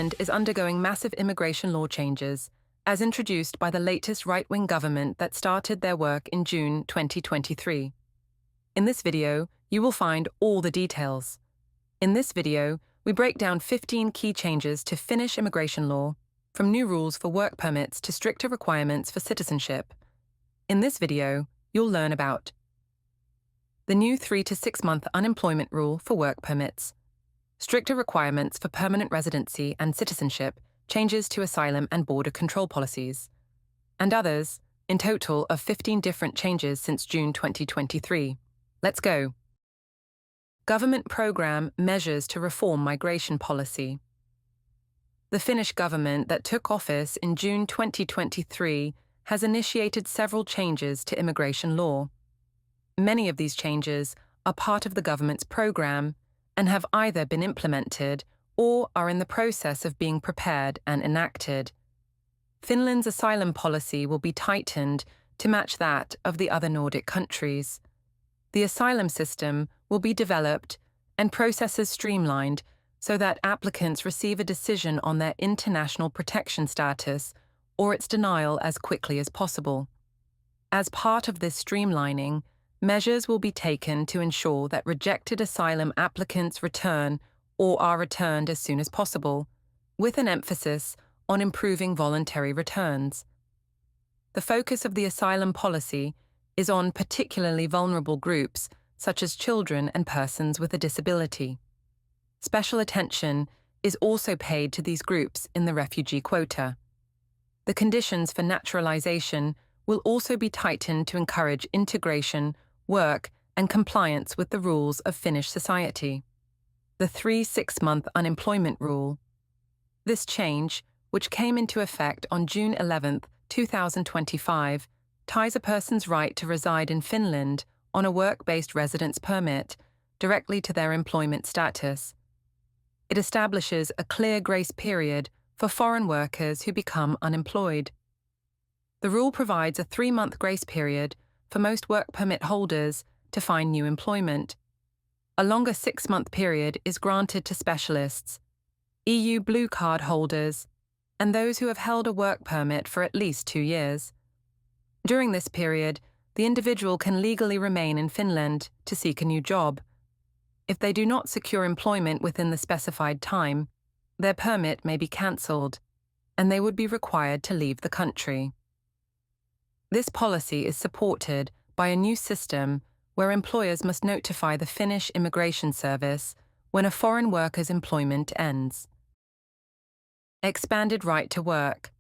Finland is undergoing massive immigration law changes, as introduced by the latest right-wing government that started their work in June 2023. In this video, you will find all the details. In this video, we break down 15 key changes to Finnish immigration law, from new rules for work permits to stricter requirements for citizenship. In this video, you'll learn about the new 3 to 6 month unemployment rule for work permits, stricter requirements for permanent residency and citizenship, changes to asylum and border control policies, and others, in total of 15 different changes since June 2023. Let's go. Government program measures to reform migration policy. The Finnish government that took office in June 2023 has initiated several changes to immigration law. Many of these changes are part of the government's program and have either been implemented or are in the process of being prepared and enacted. Finland's asylum policy will be tightened to match that of the other Nordic countries. The asylum system will be developed and processes streamlined so that applicants receive a decision on their international protection status or its denial as quickly as possible. As part of this streamlining, measures will be taken to ensure that rejected asylum applicants return or are returned as soon as possible, with an emphasis on improving voluntary returns. The focus of the asylum policy is on particularly vulnerable groups such as children and persons with a disability. Special attention is also paid to these groups in the refugee quota. The conditions for naturalization will also be tightened to encourage integration, work, and compliance with the rules of Finnish society. The 3-6 month unemployment rule. This change, which came into effect on June 11, 2025, ties a person's right to reside in Finland on a work-based residence permit directly to their employment status. It establishes a clear grace period for foreign workers who become unemployed. The rule provides a 3-month grace period for most work permit holders to find new employment. A longer 6-month period is granted to specialists, EU Blue Card holders, and those who have held a work permit for at least 2 years. During this period, the individual can legally remain in Finland to seek a new job. If they do not secure employment within the specified time, their permit may be cancelled, and they would be required to leave the country. This policy is supported by a new system where employers must notify the Finnish Immigration Service when a foreign worker's employment ends. Expanded right to work.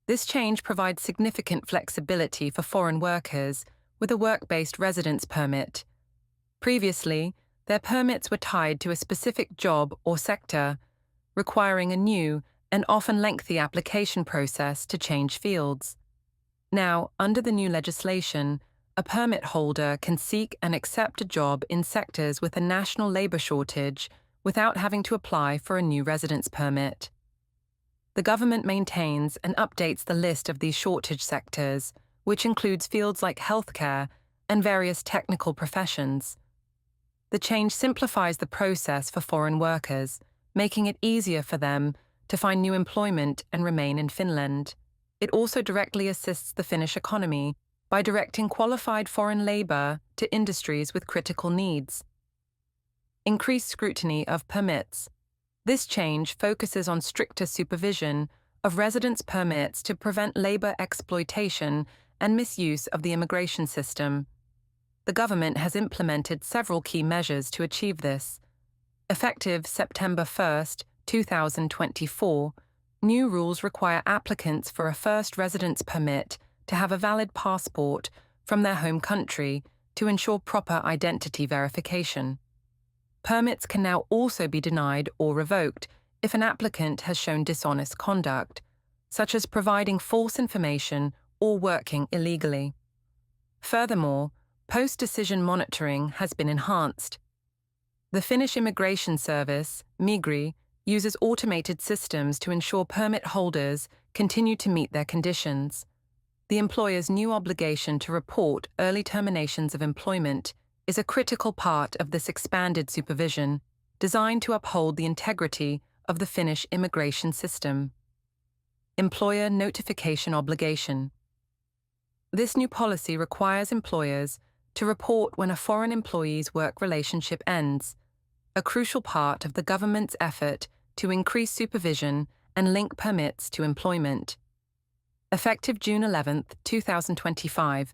This change provides significant flexibility for foreign workers with a work-based residence permit. Previously, their permits were tied to a specific job or sector, requiring a new and often lengthy application process to change fields. Now, under the new legislation, a permit holder can seek and accept a job in sectors with a national labour shortage without having to apply for a new residence permit. The government maintains and updates the list of these shortage sectors, which includes fields like healthcare and various technical professions. The change simplifies the process for foreign workers, making it easier for them to find new employment and remain in Finland. It also directly assists the Finnish economy by directing qualified foreign labour to industries with critical needs. Increased scrutiny of permits. This change focuses on stricter supervision of residence permits to prevent labour exploitation and misuse of the immigration system. The government has implemented several key measures to achieve this. Effective September 1, 2024, new rules require applicants for a first residence permit to have a valid passport from their home country to ensure proper identity verification. Permits can now also be denied or revoked if an applicant has shown dishonest conduct, such as providing false information or working illegally. Furthermore, post-decision monitoring has been enhanced. The Finnish Immigration Service, Migri, uses automated systems to ensure permit holders continue to meet their conditions. The employer's new obligation to report early terminations of employment is a critical part of this expanded supervision, designed to uphold the integrity of the Finnish immigration system. Employer notification obligation. This new policy requires employers to report when a foreign employee's work relationship ends, a crucial part of the government's effort to increase supervision and link permits to employment. Effective June 11, 2025,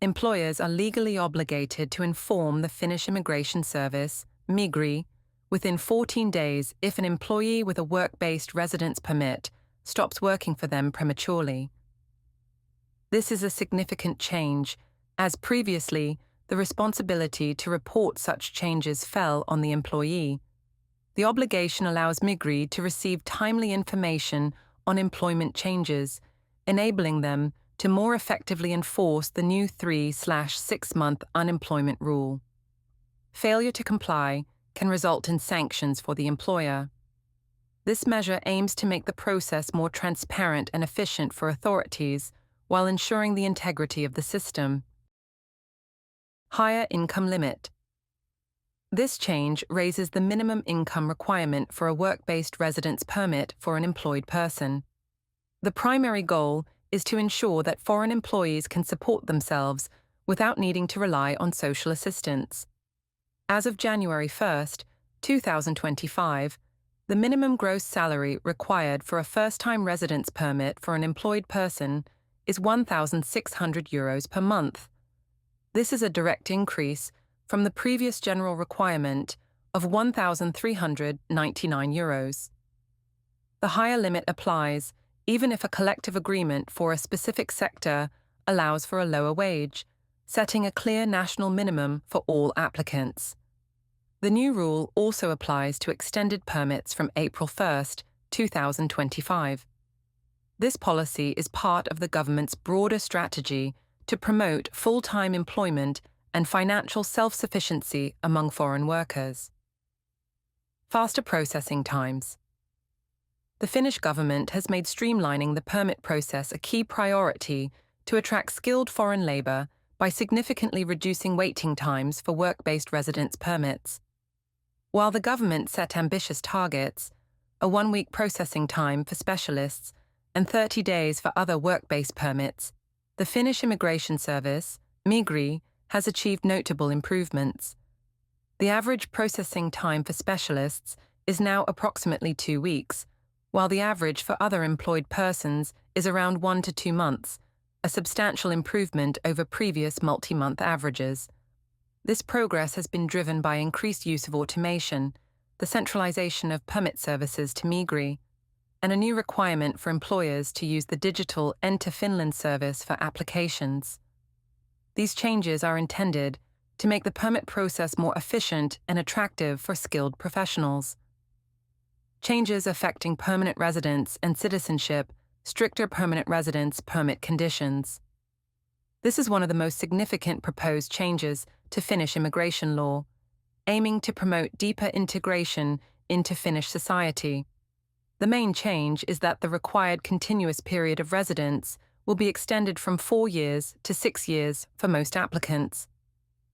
employers are legally obligated to inform the Finnish Immigration Service, Migri, within 14 days if an employee with a work-based residence permit stops working for them prematurely. This is a significant change, as previously the responsibility to report such changes fell on the employee. The obligation allows Migri to receive timely information on employment changes, enabling them to more effectively enforce the new 3/6-month unemployment rule. Failure to comply can result in sanctions for the employer. This measure aims to make the process more transparent and efficient for authorities while ensuring the integrity of the system. Higher income limit. This change raises the minimum income requirement for a work-based residence permit for an employed person. The primary goal is to ensure that foreign employees can support themselves without needing to rely on social assistance. As of January 1, 2025, the minimum gross salary required for a first-time residence permit for an employed person is €1,600 per month. This is a direct increase from the previous general requirement of €1,399. The higher limit applies even if a collective agreement for a specific sector allows for a lower wage, setting a clear national minimum for all applicants. The new rule also applies to extended permits from April 1, 2025. This policy is part of the government's broader strategy to promote full-time employment and financial self-sufficiency among foreign workers. Faster processing times. The Finnish government has made streamlining the permit process a key priority to attract skilled foreign labour by significantly reducing waiting times for work-based residence permits. While the government set ambitious targets, a 1-week processing time for specialists and 30 days for other work-based permits, the Finnish Immigration Service, Migri, has achieved notable improvements. The average processing time for specialists is now approximately 2 weeks, while the average for other employed persons is around 1 to 2 months, a substantial improvement over previous multi-month averages. This progress has been driven by increased use of automation, the centralization of permit services to Migri, and a new requirement for employers to use the digital Enter Finland service for applications. These changes are intended to make the permit process more efficient and attractive for skilled professionals. Changes affecting permanent residence and citizenship, stricter permanent residence permit conditions. This is one of the most significant proposed changes to Finnish immigration law, aiming to promote deeper integration into Finnish society. The main change is that the required continuous period of residence will be extended from 4 years to 6 years for most applicants.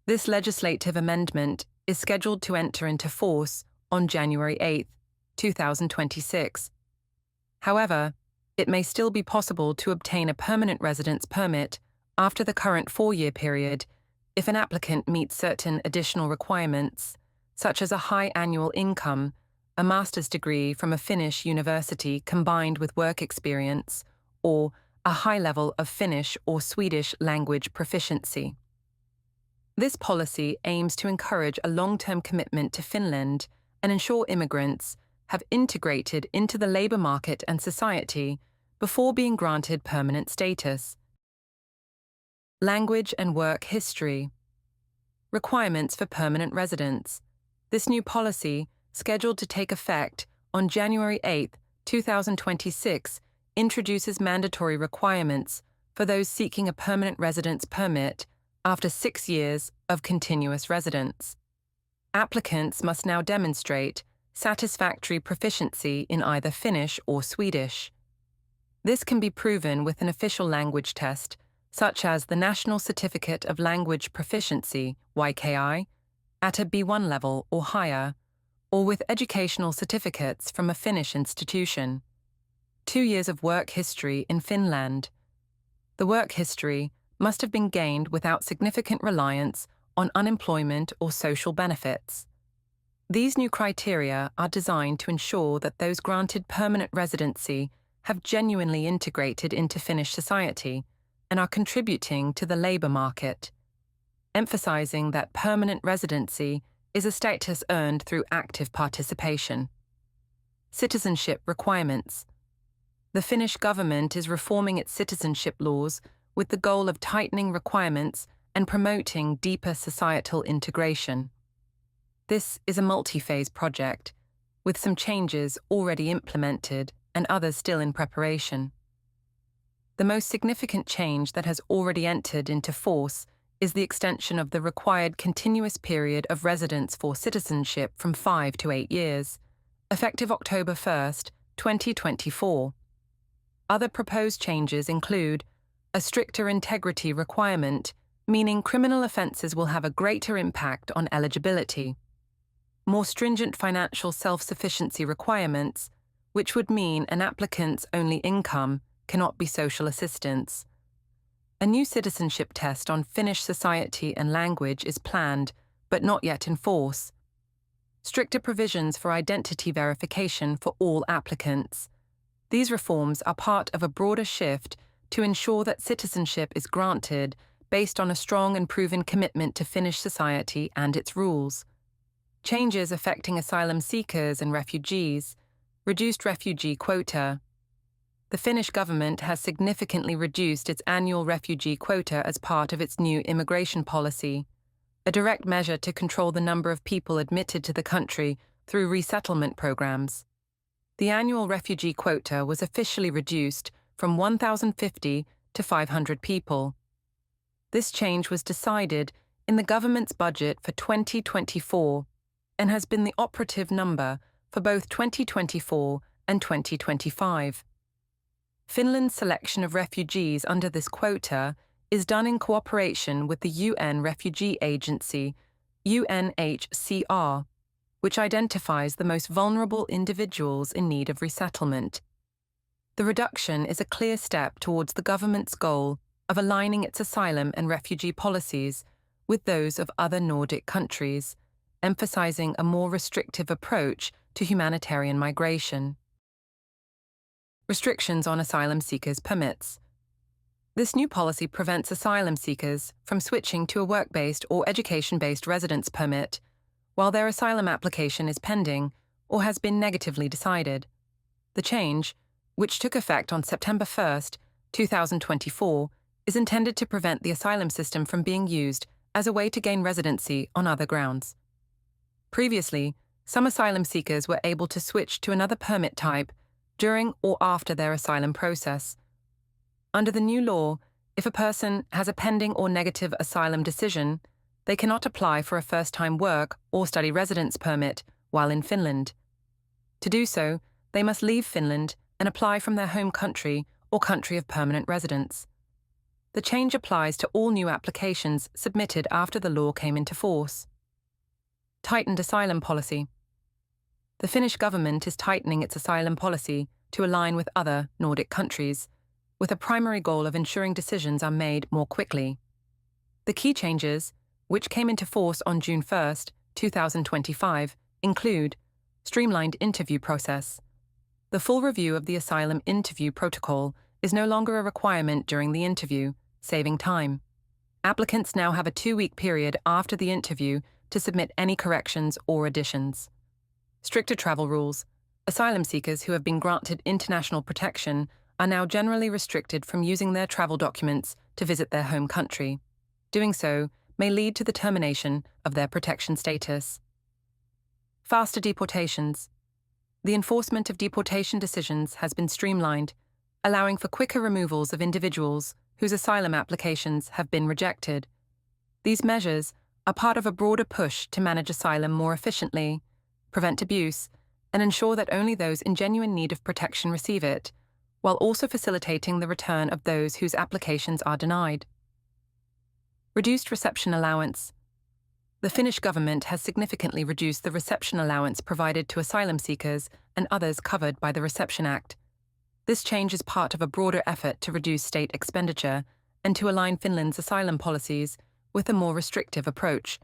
This legislative amendment is scheduled to enter into force on January 8, 2026. However, it may still be possible to obtain a permanent residence permit after the current 4-year period if an applicant meets certain additional requirements, such as a high annual income, a master's degree from a Finnish university combined with work experience, or a high level of Finnish or Swedish language proficiency. This policy aims to encourage a long-term commitment to Finland and ensure immigrants have integrated into the labour market and society before being granted permanent status. Language and work history. Requirements for permanent residence. This new policy, scheduled to take effect on January 8, 2026, introduces mandatory requirements for those seeking a permanent residence permit after 6 years of continuous residence. Applicants must now demonstrate satisfactory proficiency in either Finnish or Swedish. This can be proven with an official language test, such as the National Certificate of Language Proficiency, YKI, at a B1 level or higher, or with educational certificates from a Finnish institution. 2 years of work history in Finland. The work history must have been gained without significant reliance on unemployment or social benefits. These new criteria are designed to ensure that those granted permanent residency have genuinely integrated into Finnish society and are contributing to the labour market, emphasising that permanent residency is a status earned through active participation. Citizenship Requirements. The Finnish government is reforming its citizenship laws with the goal of tightening requirements and promoting deeper societal integration. This is a multi-phase project, with some changes already implemented and others still in preparation. The most significant change that has already entered into force is the extension of the required continuous period of residence for citizenship from 5 to 8 years, effective October 1st, 2024. Other proposed changes include a stricter integrity requirement, meaning criminal offences will have a greater impact on eligibility, more stringent financial self-sufficiency requirements, which would mean an applicant's only income cannot be social assistance. A new citizenship test on Finnish society and language is planned, but not yet in force. Stricter provisions for identity verification for all applicants. These reforms are part of a broader shift to ensure that citizenship is granted based on a strong and proven commitment to Finnish society and its rules. Changes affecting asylum seekers and refugees. Reduced refugee quota. The Finnish government has significantly reduced its annual refugee quota as part of its new immigration policy, a direct measure to control the number of people admitted to the country through resettlement programs. The annual refugee quota was officially reduced from 1,050 to 500 people. This change was decided in the government's budget for 2024 and has been the operative number for both 2024 and 2025. Finland's selection of refugees under this quota is done in cooperation with the UN Refugee Agency, UNHCR, which identifies the most vulnerable individuals in need of resettlement. The reduction is a clear step towards the government's goal of aligning its asylum and refugee policies with those of other Nordic countries, emphasizing a more restrictive approach to humanitarian migration. Restrictions on asylum seekers' permits. This new policy prevents asylum seekers from switching to a work-based or education-based residence permit while their asylum application is pending or has been negatively decided. The change, which took effect on September 1st, 2024, is intended to prevent the asylum system from being used as a way to gain residency on other grounds. Previously, some asylum seekers were able to switch to another permit type during or after their asylum process. Under the new law, if a person has a pending or negative asylum decision, they cannot apply for a first-time work or study residence permit while in Finland. To do so, they must leave Finland and apply from their home country or country of permanent residence. The change applies to all new applications submitted after the law came into force. Tightened asylum policy. The Finnish government is tightening its asylum policy to align with other Nordic countries, with a primary goal of ensuring decisions are made more quickly. The key changes, which came into force on June 1st, 2025, include streamlined interview process. The full review of the asylum interview protocol is no longer a requirement during the interview, saving time. Applicants now have a 2-week period after the interview to submit any corrections or additions. Stricter travel rules. Asylum seekers who have been granted international protection are now generally restricted from using their travel documents to visit their home country. Doing so may lead to the termination of their protection status. Faster deportations. The enforcement of deportation decisions has been streamlined, allowing for quicker removals of individuals whose asylum applications have been rejected. These measures are part of a broader push to manage asylum more efficiently, prevent abuse, and ensure that only those in genuine need of protection receive it, while also facilitating the return of those whose applications are denied. Reduced reception allowance. the Finnish government has significantly reduced the reception allowance provided to asylum seekers and others covered by the Reception Act. This change is part of a broader effort to reduce state expenditure and to align Finland's asylum policies with a more restrictive approach.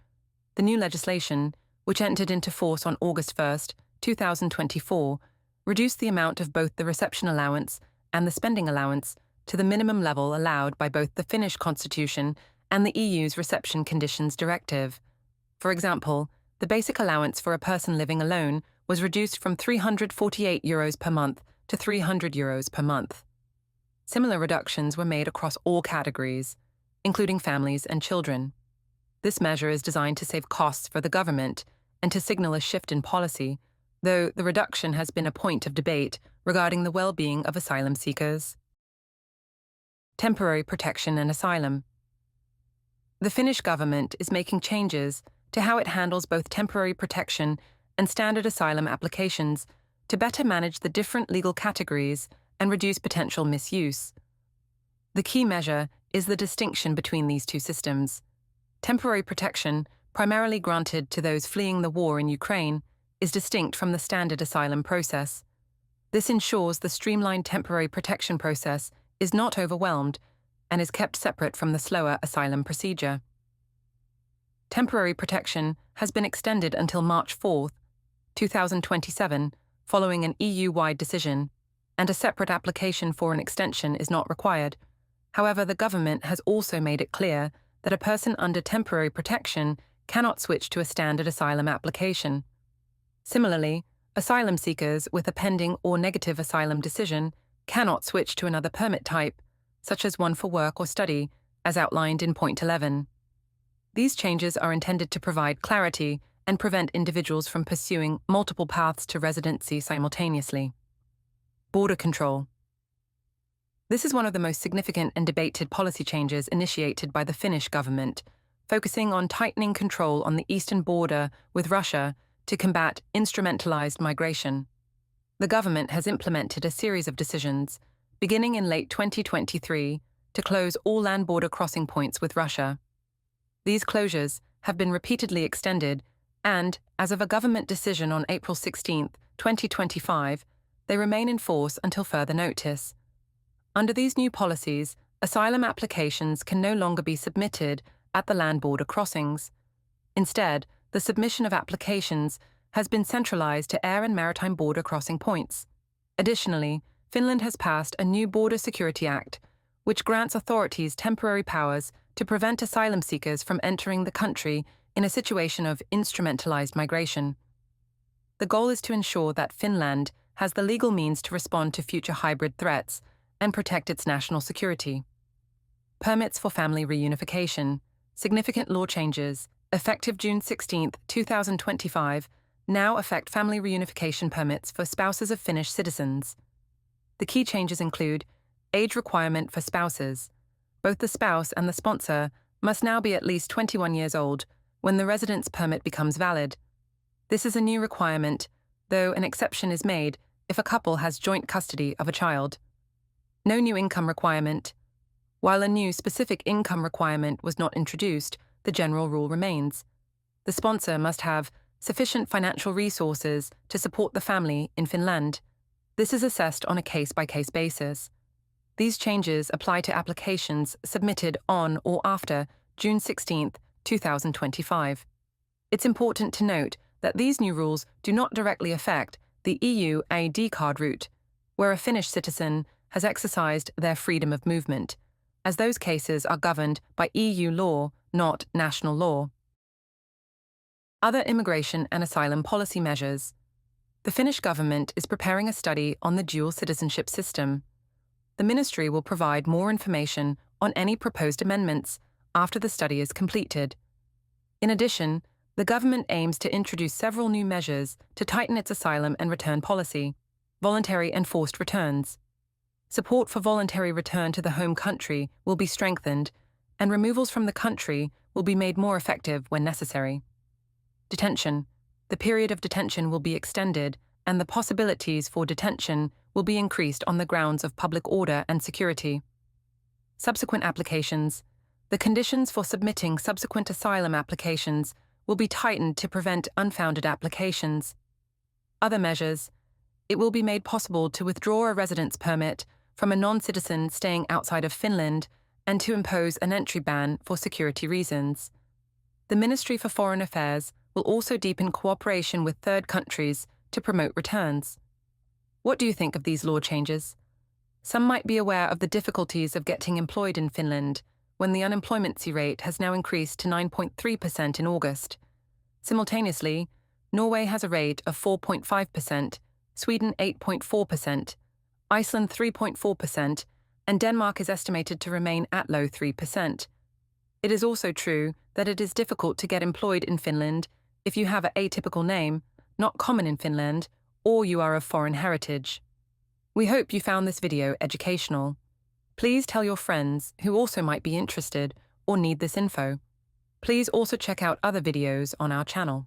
The new legislation, which entered into force on August 1, 2024, reduced the amount of both the reception allowance and the spending allowance to the minimum level allowed by both the Finnish constitution and the EU's Reception Conditions Directive. For example, the basic allowance for a person living alone was reduced from €348 per month to €300 per month. Similar reductions were made across all categories, including families and children. This measure is designed to save costs for the government and to signal a shift in policy, though the reduction has been a point of debate regarding the well-being of asylum seekers. Temporary protection and asylum. The Finnish government is making changes to how it handles both temporary protection and standard asylum applications to better manage the different legal categories and reduce potential misuse. The key measure is the distinction between these two systems. Temporary protection, primarily granted to those fleeing the war in Ukraine, is distinct from the standard asylum process. This ensures the streamlined temporary protection process is not overwhelmed and is kept separate from the slower asylum procedure. Temporary protection has been extended until March 4, 2027, following an EU-wide decision, and a separate application for an extension is not required. However, the government has also made it clear that a person under temporary protection cannot switch to a standard asylum application. Similarly, asylum seekers with a pending or negative asylum decision cannot switch to another permit type, such as one for work or study, as outlined in Point 11. These changes are intended to provide clarity and prevent individuals from pursuing multiple paths to residency simultaneously. Border control. This is one of the most significant and debated policy changes initiated by the Finnish government, focusing on tightening control on the eastern border with Russia to combat instrumentalized migration. The government has implemented a series of decisions, beginning in late 2023, to close all land border crossing points with Russia. These closures have been repeatedly extended and, as of a government decision on April 16, 2025, they remain in force until further notice. Under these new policies, asylum applications can no longer be submitted at the land border crossings. Instead, the submission of applications has been centralized to air and maritime border crossing points. Additionally, Finland has passed a new Border Security Act, which grants authorities temporary powers to prevent asylum seekers from entering the country in a situation of instrumentalized migration. The goal is to ensure that Finland has the legal means to respond to future hybrid threats and protect its national security. Permits for family reunification. Significant law changes, effective June 16, 2025, now affect family reunification permits for spouses of Finnish citizens. The key changes include age requirement for spouses. Both the spouse and the sponsor must now be at least 21 years old when the residence permit becomes valid. This is a new requirement, though an exception is made if a couple has joint custody of a child. No new income requirement. While a new specific income requirement was not introduced, the general rule remains. The sponsor must have sufficient financial resources to support the family in Finland. This is assessed on a case-by-case basis. These changes apply to applications submitted on or after June 16, 2025. It's important to note that these new rules do not directly affect the EU ID card route, where a Finnish citizen has exercised their freedom of movement, as those cases are governed by EU law, not national law. Other immigration and asylum policy measures. The Finnish government is preparing a study on the dual citizenship system. The ministry will provide more information on any proposed amendments after the study is completed. In addition, the government aims to introduce several new measures to tighten its asylum and return policy, voluntary and forced returns. Support for voluntary return to the home country will be strengthened, and removals from the country will be made more effective when necessary. Detention. The period of detention will be extended, and the possibilities for detention will be increased on the grounds of public order and security. Subsequent applications. The conditions for submitting subsequent asylum applications will be tightened to prevent unfounded applications. Other measures: it will be made possible to withdraw a residence permit from a non-citizen staying outside of Finland and to impose an entry ban for security reasons. The Ministry for Foreign Affairs will also deepen cooperation with third countries to promote returns. What do you think of these law changes? Some might be aware of the difficulties of getting employed in Finland when the unemployment rate has now increased to 9.3% in August. Simultaneously, Norway has a rate of 4.5%, Sweden 8.4%, Iceland 3.4%, and Denmark is estimated to remain at low 3%. It is also true that it is difficult to get employed in Finland if you have an atypical name, not common in Finland, or you are of foreign heritage. We hope you found this video educational. Please tell your friends who also might be interested or need this info. Please also check out other videos on our channel.